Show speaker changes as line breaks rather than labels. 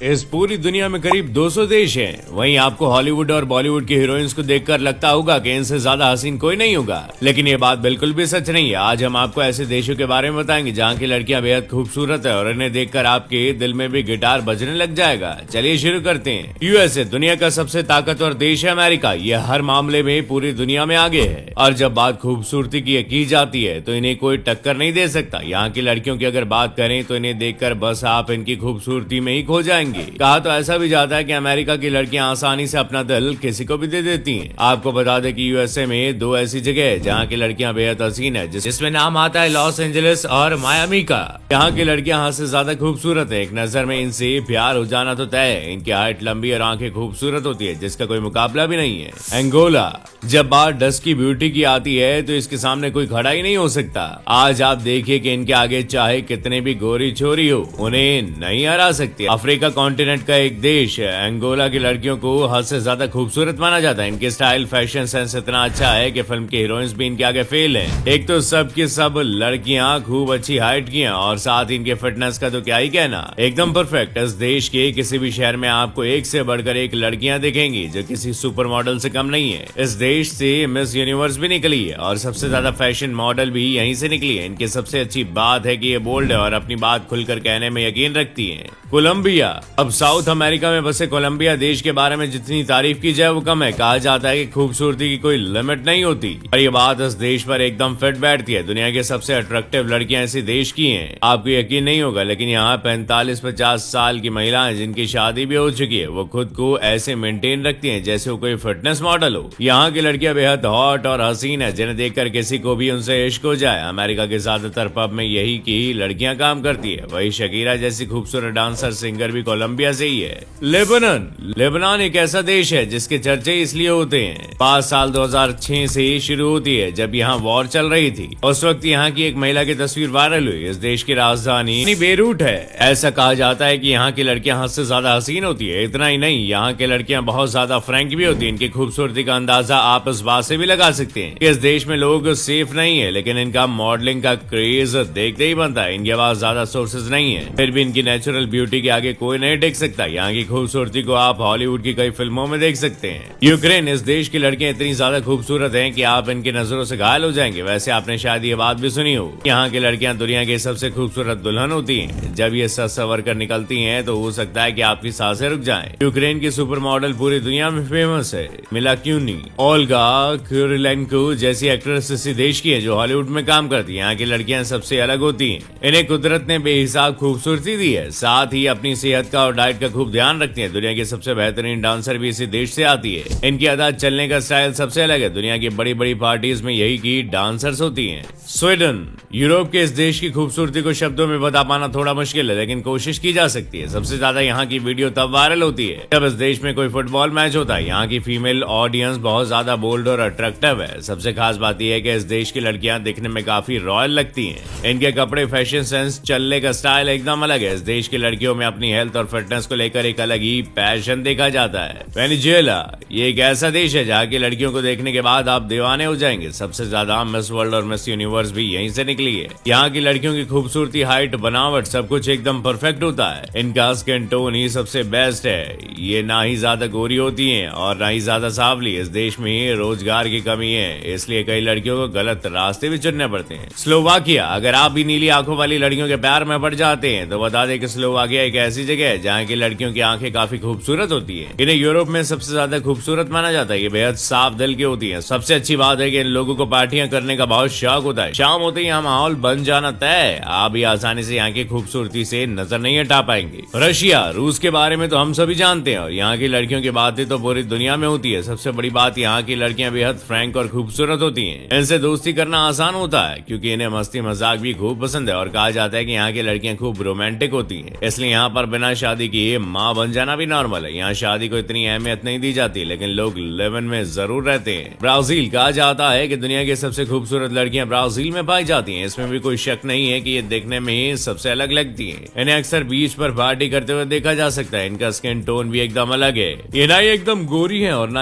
इस पूरी दुनिया में करीब 200 देश हैं। वहीं आपको हॉलीवुड और बॉलीवुड की हीरोइंस को देखकर लगता होगा कि इनसे ज्यादा हसीन कोई नहीं होगा, लेकिन ये बात बिल्कुल भी सच नहीं है। आज हम आपको ऐसे देशों के बारे में बताएंगे जहाँ की लड़कियां बेहद खूबसूरत है और इन्हें देखकर आपके दिल में भी गिटार बजने लग जाएगा। चलिए शुरू करते हैं। यूएसए दुनिया का सबसे ताकतवर देश है। अमेरिका ये हर मामले में पूरी दुनिया में आगे है और जब बात खूबसूरती की जाती है तो इन्हें कोई टक्कर नहीं दे सकता। यहाँ की लड़कियों की अगर बात करें तो इन्हें देखकर बस आप इनकी खूबसूरती में ही खो जाएंगे। कहा तो ऐसा भी जाता है कि अमेरिका की लड़कियां आसानी से अपना दिल किसी को भी दे देती हैं। आपको बता दें कि यूएसए में दो ऐसी जगह है जहां की लड़कियां बेहद हसीन है, जिसमें नाम आता है लॉस एंजलिस और मायामी का। यहाँ की लड़कियां हाथ से ज्यादा खूबसूरत है। एक नजर में इनसे प्यार हो जाना तो तय है। इनकी हाइट लंबी और आंखें खूबसूरत होती है, जिसका कोई मुकाबला भी नहीं है। एंगोला जब बात डस्ट की ब्यूटी की आती है तो इसके सामने कोई खड़ा ही नहीं हो सकता। आज आप देखिए कि इनके आगे चाहे कितने भी गोरी छोरी हो, उन्हें नहीं हरा सकती। अफ्रीका कॉन्टिनेंट का एक देश है। एंगोला की लड़कियों को हद से ज्यादा खूबसूरत माना जाता है। इनके स्टाइल फैशन सेंस इतना अच्छा है कि फिल्म की हीरोइंस भी इनके आगे फेल है। एक तो सब की सब लड़कियां खूब अच्छी हाइट की हैं और साथ इनके फिटनेस का तो क्या ही कहना, एकदम परफेक्ट। इस देश के किसी भी शहर में आपको एक से बढ़कर एक लड़कियां दिखेंगी जो किसी सुपर मॉडल से कम नहीं है। इस देश से मिस यूनिवर्स भी निकली है और सबसे ज्यादा फैशन मॉडल भी यहीं से निकली है। इनकी सबसे अच्छी बात है कि ये बोल्ड है और अपनी बात खुलकर कहने में यकीन रखती है। कोलंबिया अब साउथ अमेरिका में बसे कोलंबिया देश के बारे में जितनी तारीफ की जाए वो कम है। कहा जाता है कि खूबसूरती की कोई लिमिट नहीं होती और ये बात इस देश पर एकदम फिट बैठती है। दुनिया की सबसे अट्रैक्टिव लड़कियां इसी देश की हैं। आपको यकीन नहीं होगा, लेकिन यहाँ 45-50 साल की महिलाएं जिनकी शादी भी हो चुकी है, वो खुद को ऐसे मेंटेन रखती हैं जैसे वो कोई फिटनेस मॉडल हो। यहाँ की लड़कियां बेहद हॉट और हसीन है, जिन्हें देखकर किसी को भी उनसे इश्क हो जाए। अमेरिका के ज्यादातर पब में यही की लड़कियां काम करती है। वही शकीरा जैसी खूबसूरत डांसर सिंगर भी कोलंबिया से ही है। लेबनान एक ऐसा देश है जिसके चर्चे इसलिए होते हैं। 5 साल 2006 से शुरू होती है, जब यहाँ वॉर चल रही थी। उस वक्त यहाँ की एक महिला की तस्वीर वायरल हुई। इस देश की राजधानी बेरूट है। ऐसा कहा जाता है कि यहाँ की लड़कियां हद से ज्यादा हसीन होती है। इतना ही नहीं, यहाँ की लड़कियां बहुत ज्यादा फ्रैंक भी होती है। इनकी खूबसूरती का अंदाजा आप इस बात से भी लगा सकते हैं कि इस देश में लोग सेफ नहीं है, लेकिन इनका मॉडलिंग का क्रेज देखते ही बनता है। इनके पास ज्यादा सोर्सेज नहीं है, फिर भी इनकी नेचुरल ब्यूटी के आगे कोई नहीं टिक सकता। यहाँ की खूबसूरती को आप हॉलीवुड की कई फिल्मों में देख सकते हैं। यूक्रेन इस देश की लड़कियां इतनी ज्यादा खूबसूरत हैं कि आप इनकी नजरों से घायल हो जाएंगे। वैसे आपने शायद ये बात भी सुनी हो, यहाँ की लड़कियां दुनिया की सबसे खूबसूरत दुल्हन होती हैं। जब ये सज संवर कर निकलती हैं तो हो सकता है कि आपकी सांसें रुक जाएं। यूक्रेन की सुपर मॉडल पूरी दुनिया में फेमस है। मिला क्यूनी, ओल्गा कुरिलेंको जैसी एक्ट्रेस इसी देश की है जो हॉलीवुड में काम करती है। यहाँ की लड़कियां सबसे अलग होती हैं। इन्हें कुदरत ने बेहिसाब खूबसूरती दी है, साथ ही अपनी सेहत का और डाइट का खूब ध्यान रखती है। दुनिया की सबसे बेहतरीन डांसर भी इसी देश से आती है। इनकी अदा चलने का स्टाइल सबसे अलग है। दुनिया की बड़ी बड़ी पार्टीज में यही की डांसर्स होती हैं। स्वीडन यूरोप के इस देश की खूबसूरती को शब्दों में बता पाना थोड़ा मुश्किल है, लेकिन कोशिश की जा सकती है। सबसे ज्यादा यहाँ की वीडियो तब वायरल होती है जब इस देश में कोई फुटबॉल मैच होता है। यहाँ की फीमेल ऑडियंस बहुत ज्यादा बोल्ड और अट्रैक्टिव है। सबसे खास बात यह है कि इस देश की लड़कियां दिखने में काफी रॉयल लगती हैं। इनके कपड़े, फैशन सेंस, चलने का स्टाइल एकदम अलग है। इस देश की लड़कियों में अपनी हेल्थ और फिटनेस को लेकर एक अलग ही पैशन देखा जाता है। वेनेजुएला ये एक ऐसा देश है जहाँ की लड़कियों को देखने के बाद आप दीवाने हो जाएंगे। सबसे ज्यादा मिस वर्ल्ड और मिस यूनिवर्स भी यहीं से निकली है। यहाँ की लड़कियों की खूबसूरती, हाइट, बनावट सब कुछ एकदम परफेक्ट होता है। इनका स्किन टोन ही सबसे बेस्ट है। ये ना ही ज्यादा गोरी होती हैं और ना ही ज्यादा सांवली। इस देश में रोजगार की कमी है, इसलिए कई लड़कियों को गलत रास्ते भी चुनने पड़ते हैं। स्लोवाकिया अगर आप भी नीली आंखों वाली लड़कियों के प्यार में पड़ जाते हैं तो बता दें कि स्लोवाकिया एक ऐसी जगह है जहाँ की लड़कियों की आंखें काफी खूबसूरत होती है। इन्हें यूरोप में सबसे ज्यादा खूबसूरत माना जाता है। ये बेहद साफ दिल की होती है। सबसे अच्छी बात है कि इन लोगों को पार्टियां करने का बहुत शौक होता है। शाम होते ही यहाँ माहौल बन जाना तय। आप भी आसानी से यहाँ की खूबसूरती से नजर नहीं हटा पाएंगे। रशिया रूस के बारे में तो हम सभी जानते हैं और यहाँ की लड़कियों की बातें तो पूरी दुनिया में होती है। सबसे बड़ी बात, यहाँ की लड़कियां बेहद फ्रैंक और खूबसूरत होती हैं। इनसे दोस्ती करना आसान होता है क्योंकि इन्हें मस्ती मजाक भी खूब पसंद है और कहा जाता है कि यहाँ की लड़कियां खूब रोमांटिक होती हैं। इसलिए यहाँ पर बिना शादी किए माँ बन जाना भी नॉर्मल है। यहाँ शादी को इतनी अहमियत नहीं दी जाती, लेकिन लोग लिव इन में जरूर रहते हैं। ब्राजील कहा जाता है कि दुनिया की सबसे खूबसूरत लड़कियां ब्राजील में पाई जाती हैं। इसमें भी कोई शक नहीं है कि ये देखने में सबसे अलग लगती हैं। इन्हें अक्सर बीच पर पार्टी करते हुए देखा जा सकता है। इनका स्किन टोन भी एकदम अलग है। ये ना ही एकदम गोरी है और ना